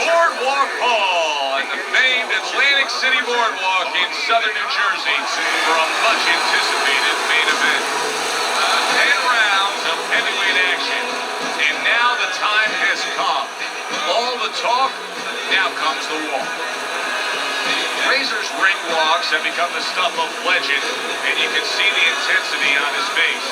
Boardwalk Hall and the famed Atlantic City Boardwalk in southern New Jersey for a much-anticipated main event. 10 rounds of heavyweight action, and now the time has come. All the talk, now comes the walk. Razor's ring walks have become the stuff of legend, and you can see the intensity on his face.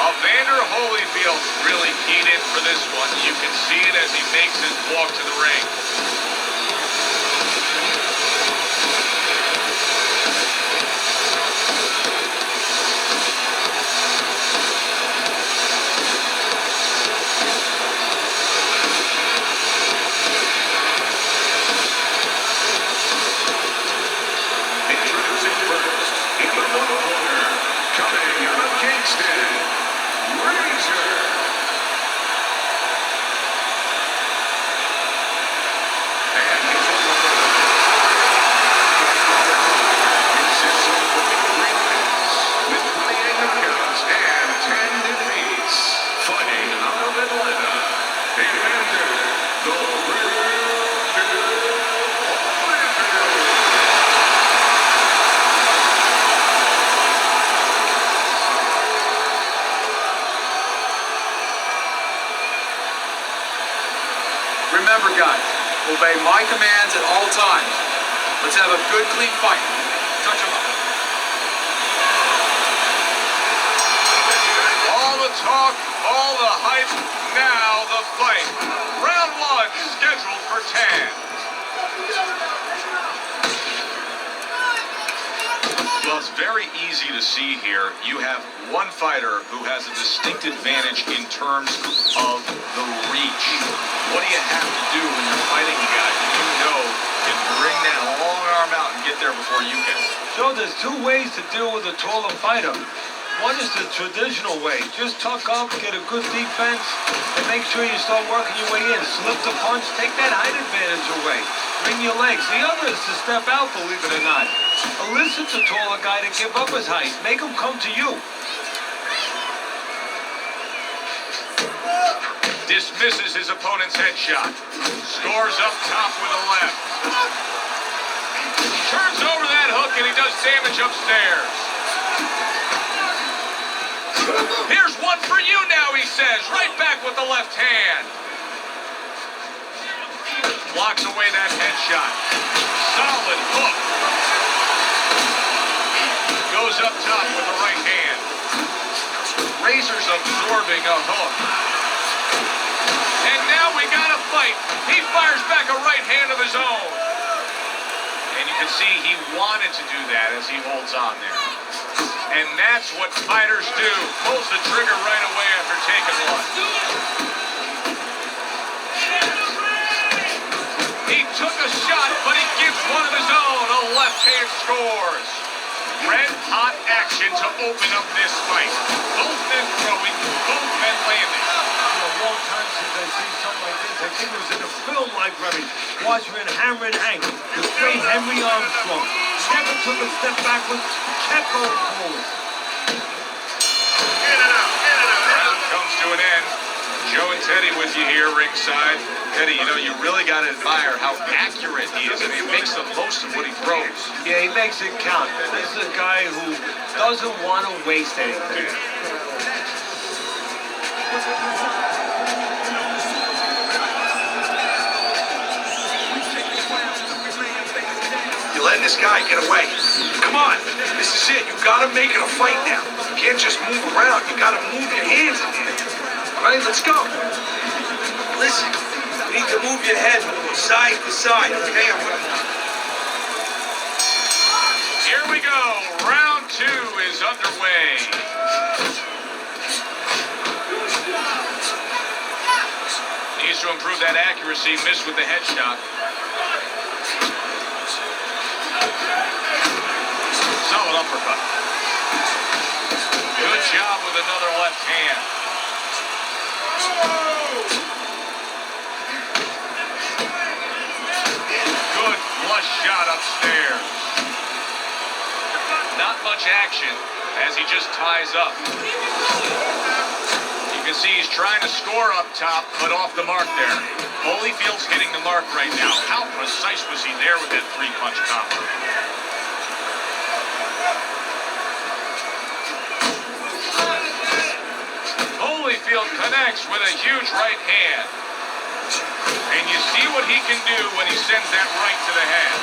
Evander Holyfield's really keyed in for this one. You can see it as he makes his walk to the ring. Remember, guys, obey my commands at all times. Let's have a good, clean fight. Touch him up. All the talk, all the hype, now the fight. Round 1 scheduled for 10. Well, it's very easy to see here. You have one fighter who has a distinct advantage in terms of the reach. What do you have to do when you're fighting a guy that you know can bring that long arm out and get there before you can? So there's 2 ways to deal with a taller fighter. One is the traditional way. Just tuck up, get a good defense, and make sure you start working your way in. Slip the punch, take that height advantage away. Bring your legs. The other is to step out, believe it or not. Elicit the taller guy to give up his height. Make him come to you. Dismisses his opponent's headshot. Scores up top with a left. Turns over that hook and he does damage upstairs. Here's one for you now, he says. Right back with the left hand. Blocks away that headshot. Solid hook. Goes up top with the right hand. Razor's absorbing a hook. And now we got a fight. He fires back a right hand of his own. And you can see he wanted to do that as he holds on there. And that's what fighters do. Pulls the trigger right away after taking one. He took a shot, but he gives one of his own. A left hand scores. Red hot action to open up this fight. Both men throwing, both men landing. A long time since I see something like this. I think it was in a film library. Watching Hammer and Hank, the great Henry Armstrong. Never took a step backwards, kept going forward. Get it out, get it out. Round comes to an end. Joe and Teddy with you here ringside. Teddy, you know, you really got to admire how accurate he is, and he makes the most of what he throws. Yeah, he makes it count. This is a guy who doesn't want to waste anything. You're letting this guy get away. Come on, this is it. You gotta make it a fight now. You can't just move around. You gotta move your hands in here. All right, let's go. Listen, you need to move your head from side to side, okay? Here we go. Round 2 is underway. Needs to improve that accuracy. Missed with the headshot. Solid uppercut. Good job with another left hand. Good flush shot upstairs. Not much action as he just ties up. You can see he's trying to score up top, but off the mark there. Holyfield's hitting the mark right now. How precise was he there with that three-punch combo? Holyfield connects with a huge right hand. And you see what he can do when he sends that right to the head.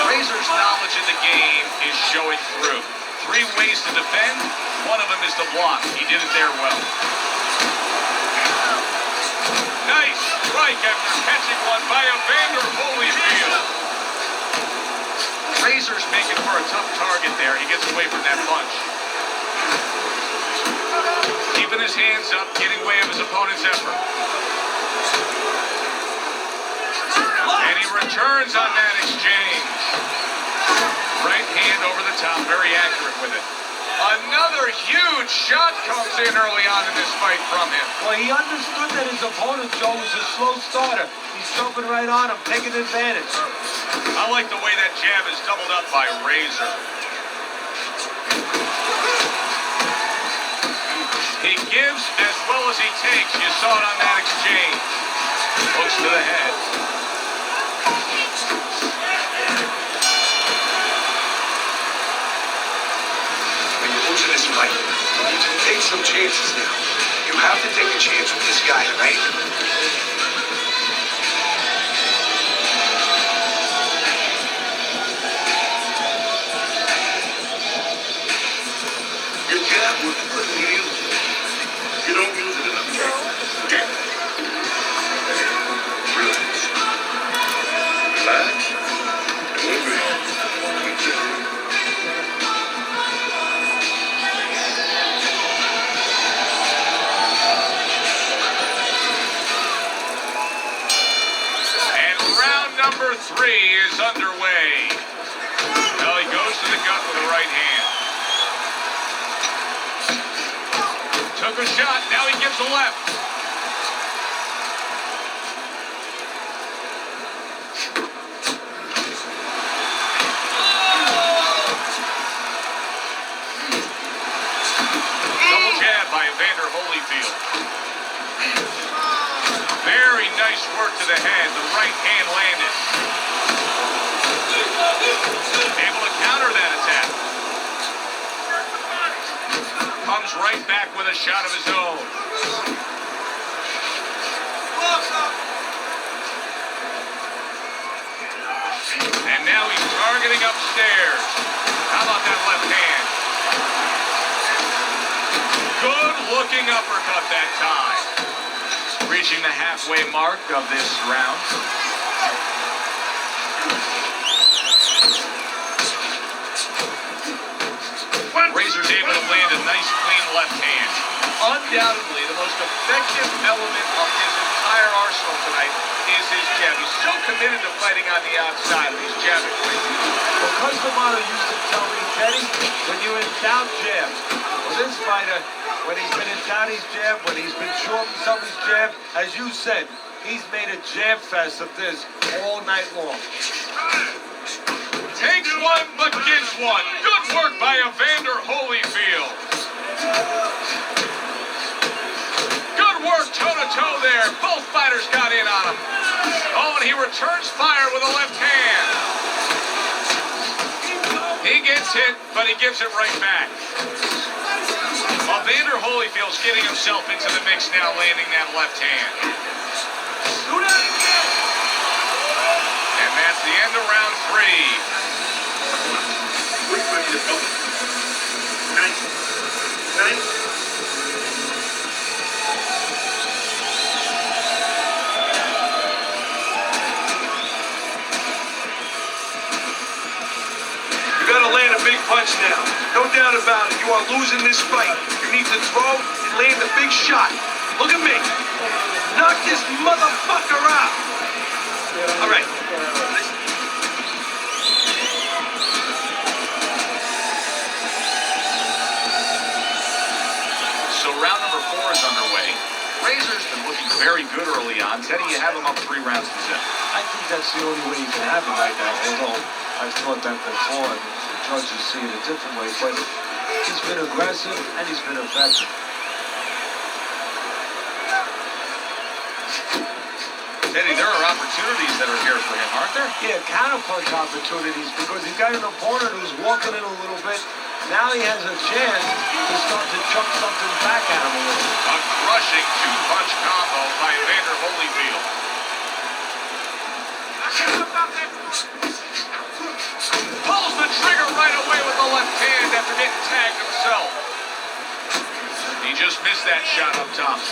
Razor's knowledge of the game is showing through. 3 ways to defend. One of them is to block. He did it there well. Nice strike after catching one by Evander Holyfield. Razor's making for a tough target there. He gets away from that punch. Keeping his hands up, getting away of his opponent's effort. And he returns on that exchange. Right hand over the top, very accurate with it. Another huge shot comes in early on in this fight from him. Well, he understood that his opponent, Joe, was a slow starter. He's jumping right on him, taking advantage. I like the way that jab is doubled up by Razor. He gives as well as he takes. You saw it on that exchange. Hooks to the head. When you lose in this fight, you need to take some chances now. You have to take a chance with this guy, right? Your jab was good. You don't use it enough. Okay. Relax. Don't breathe. And round number 3 is underway. Well, he goes to the gut with the right hand. Took a shot, now he gives a left. Double jab by Evander Holyfield. Very nice work to the head, the right hand landed. Able to counter that attack. Comes right back with a shot of his own. And now he's targeting upstairs. How about that left hand? Good looking uppercut that time. Reaching the halfway mark of this round. Razor's able to land a nice clean left hand. Undoubtedly the most effective element of his entire arsenal tonight is his jab. He's so committed to fighting on the outside. He's jabbing great. Well, Customano used to tell me, Teddy, when you're in doubt, jab. Well, this fighter, when he's been in doubt, he's jabbed. When he's been sure of himself, he's jabbed. As you said, he's made a jab fest of this all night long. Takes one, but gives one. Good work by Evander Holyfield. Good work toe-to-toe there. Both fighters got in on him. Oh, and he returns fire with a left hand. He gets hit, but he gives it right back. Evander Holyfield's getting himself into the mix now, landing that left hand. And that's the end of round 3. Wait for me to go. Nice. Nice. You gotta land a big punch now. No doubt about it. You are losing this fight. You need to throw and land a big shot. Look at me. Knock this motherfucker out. All right. So round number 4 is underway. Razor's been looking very good early on. Teddy, you have him up 3 rounds to 0. I think that's the only way you can have it right now, although I've thought that before. And judges see it a different way, but he's been aggressive and he's been effective. Teddy, there are opportunities that are here for him, aren't there? Yeah, counterpunch opportunities because he's got an opponent who's walking in a little bit. Now he has a chance to start to chuck something back at him a little. A crushing two-punch combo by Evander Holyfield. Pulls the trigger right away with the left hand after getting tagged himself. He just missed that shot up top.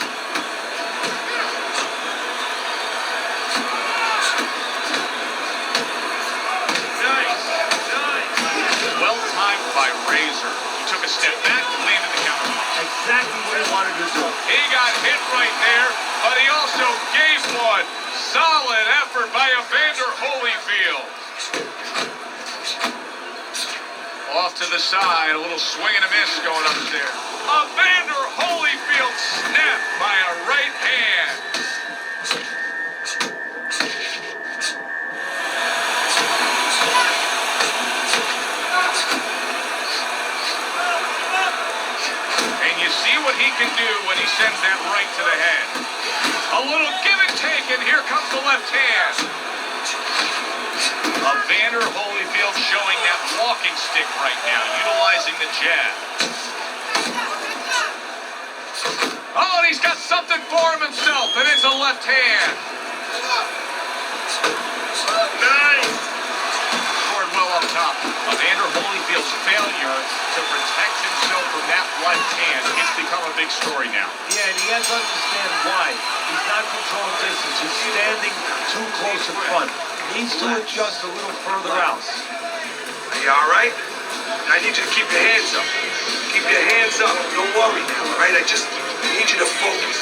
Well timed by Razor. He took a step back and landed the counter. Exactly what he wanted to do. He got hit right there, but he also gave one. Solid effort by Evander Holyfield. Off to the side, a little swing and a miss going upstairs. Evander Holyfield snapped by a right hand. See what he can do when he sends that right to the head. A little give and take, and here comes the left hand. Evander Holyfield showing that walking stick right now, utilizing the jab. Oh, and he's got something for him himself, and it's a left hand. Nice. Scored well up top. Evander Holyfield's failure to protect himself from that left hand, it's become a big story now. Yeah, and he has to understand why. He's not controlling distance. He's standing too close in front. Needs to adjust a little further out. Are you all right? I need you to keep your hands up. Keep your hands up. Don't worry now, all right? I just need you to focus.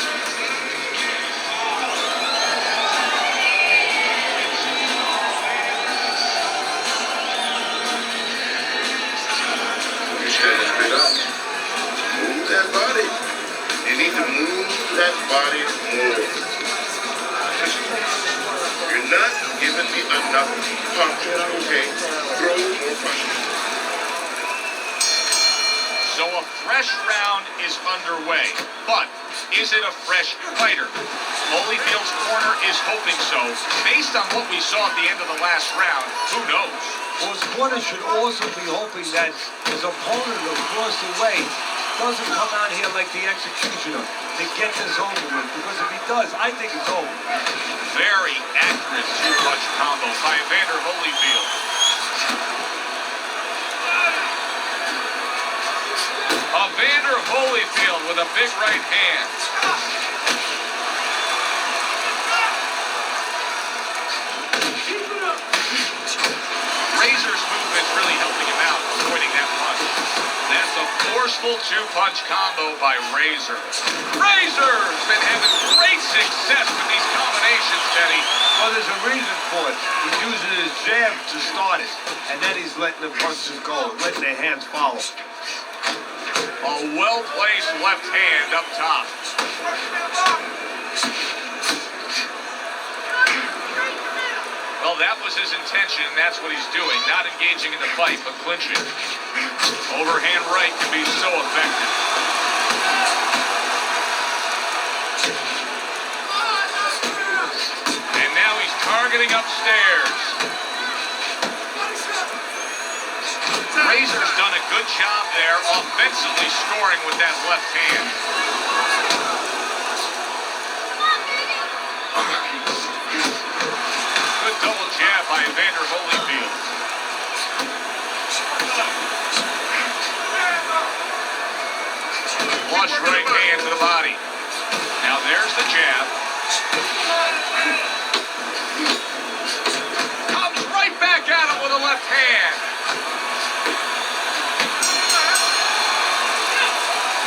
Stand up. Move that body. You need to move that body more. You're not giving me enough punches, okay? Throw more punches. So a fresh round is underway, but is it a fresh fighter? Holyfield's corner is hoping so. Based on what we saw at the end of the last round, who knows? Well, his corner should also be hoping that his opponent across the way doesn't come out here like the executioner to get this over with. Because if he does, I think it's over. Very accurate two-punch combo by Evander Holyfield. Evander Holyfield with a big right hand. Razor's movement's really helping him out, avoiding that punch. That's a forceful two-punch combo by Razor. Razor's been having great success with these combinations, Teddy. Well, there's a reason for it. He's using his jab to start it, and then he's letting the punches go, letting their hands follow. A well-placed left hand up top. Well, that was his intention, and that's what he's doing. Not engaging in the fight, but clinching. Overhand right can be so effective. And now he's targeting upstairs. Razor's done a good job there, offensively scoring with that left hand. Good double jab by Evander Holyfield. Flush right hand to the body. Now there's the jab. Comes right back at him with a left hand.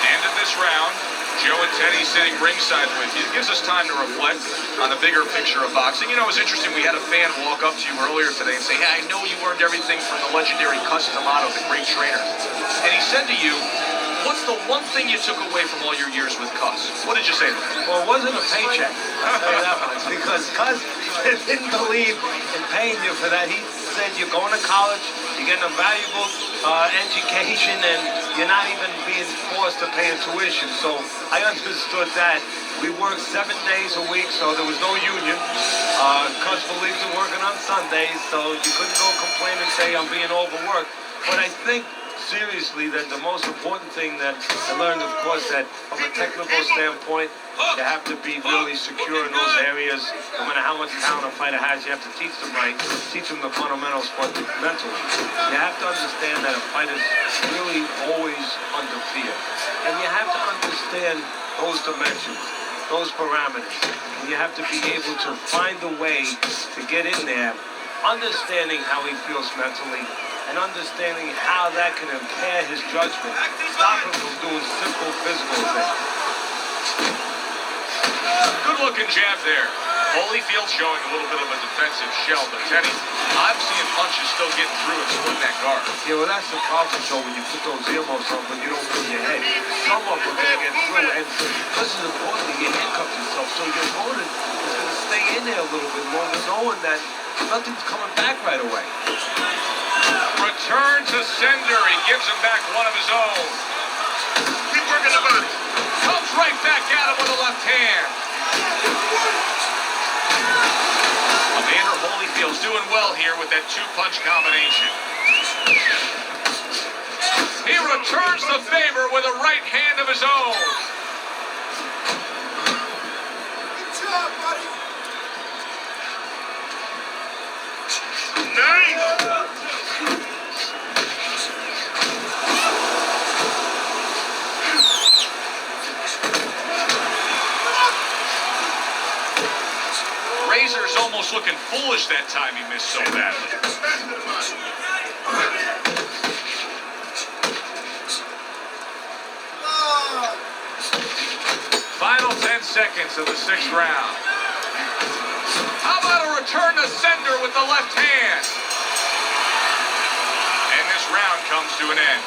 End of this round. Joe and Teddy sitting ringside with you. It gives us time to reflect on the bigger picture of boxing. You know, it was interesting. We had a fan walk up to you earlier today and say, hey, I know you learned everything from the legendary Cus D'Amato, the great trainer. And he said to you, what's the one thing you took away from all your years with Cus? What did you say to him? Well, it wasn't a paycheck. I'll tell you that much. Because Cus didn't believe in paying you for that. He said, you're going to college, You're getting a valuable education, and you're not even being forced to pay a tuition. So I understood that. We worked 7 days a week, so there was no union. Coach believed in working on Sundays, so you couldn't go complain and say I'm being overworked. But I think seriously that the most important thing that I learned, of course, that from a technical standpoint, you have to be really secure in those areas. No matter how much talent a fighter has, you have to teach them right, teach them the fundamentals, but mentally. You have to understand that a fighter's really always under fear. And you have to understand those dimensions, those parameters. And you have to be able to find a way to get in there, understanding how he feels mentally, and understanding how that can impair his judgment, stop him from doing simple physical things. Good-looking jab there. Holyfield showing a little bit of a defensive shell, but Teddy, I'm seeing punches still getting through and splitting that guard. Yeah, well, that's the problem, though, when you put those earmuffs on, but you don't move your head. Some of them are going to get through, and this is important that you handcuff yourself, so your opponent is going to stay in there a little bit longer, knowing that nothing's coming back right away. Return to sender. He gives him back one of his own. Keep working the body. Comes right back at him with a left hand. Evander Holyfield's doing well here with that two-punch combination. He returns the favor with a right hand of his own. Good job, buddy. Nice. Razor's almost looking foolish that time he missed so badly. Final 10 seconds of the 6th round. How about a return to sender with the left hand? And this round comes to an end.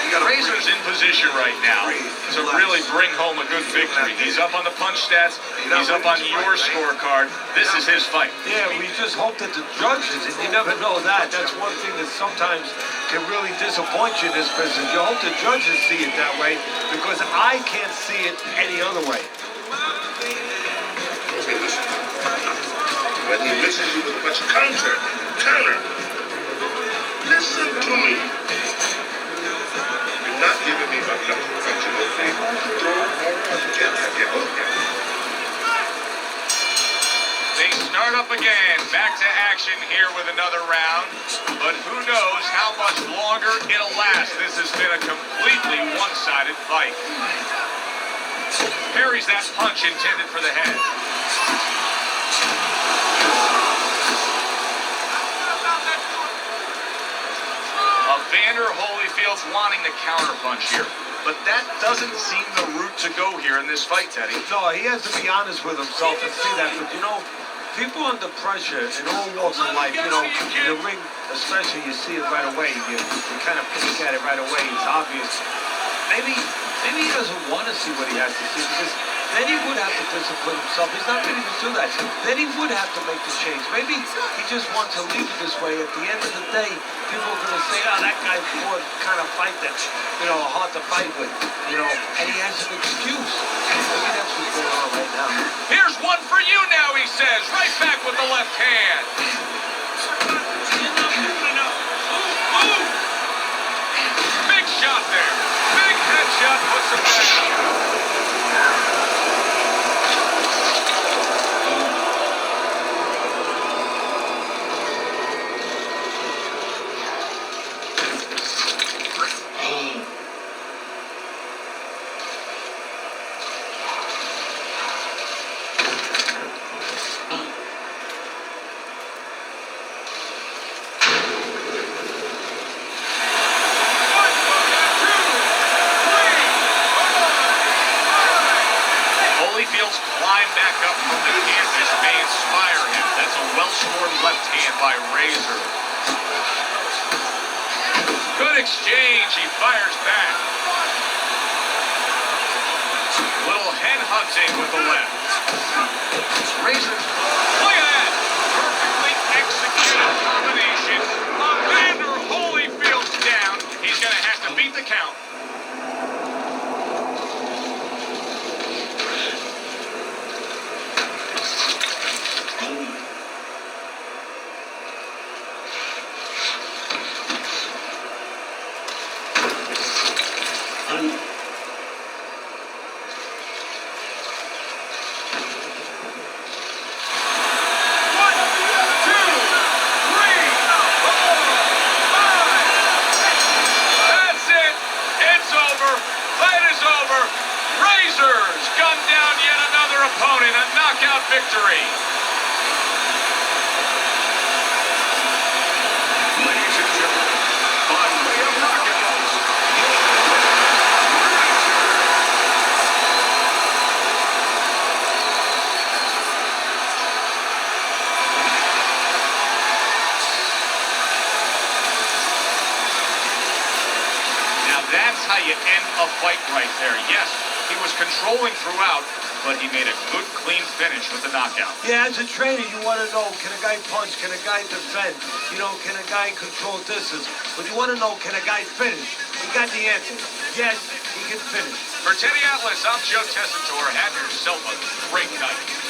Razor's in position right now to really bring home a good victory. He's up on the punch stats. He's up on your scorecard. This is his fight. Yeah, we just hope that the judges, and you never know that. That's one thing that sometimes can really disappoint you in this business. You hope the judges see it that way, because I can't see it any other way. Okay, listen. When he misses you with a punch, counter. Listen to me. You're not giving me enough punching, okay? They start up again. Back to action here with another round. But who knows how much longer it'll last. This has been a completely one-sided fight. Parries that punch intended for the head. Evander Holyfield's wanting to counterpunch here. But that doesn't seem the route to go here in this fight, Teddy. No, he has to be honest with himself and see that. But, you know, people under pressure in all walks of life, you know, in the ring especially, you see it right away. You kind of peek at it right away. It's obvious. Maybe he doesn't want to see what he has to see, because then he would have to discipline himself. He's not ready to do that. Then he would have to make the change. Maybe he just wants to leave it this way. At the end of the day, people are going to say, oh, that guy fought kind of fight that's, you know, hard to fight with, you know, and he has an excuse. Maybe that's what's going on right now. Here's one for you now, he says. Right back with the left hand. Big shot there. Big headshot puts him down. Holyfield's climb back up from the canvas may inspire him. That's a well-scored left hand by Razor. Good exchange. He fires back. Little head hunting with the left. Razor. Look at that. Perfectly executed combination. Evander Holyfield That's it. It's over. Fight is over. Razors gun down yet another opponent. A knockout victory. Ladies and gentlemen, by way of knockouts, Now that's how you end a fight right there. Yes, he was controlling throughout, but he made a good, clean finish with the knockout. Yeah, as a trainer, you want to know, can a guy punch? Can a guy defend? You know, can a guy control distance? But you want to know, can a guy finish? He got the answer. Yes, he can finish. For Teddy Atlas, I'm Joe Tessitore. Have yourself a great night.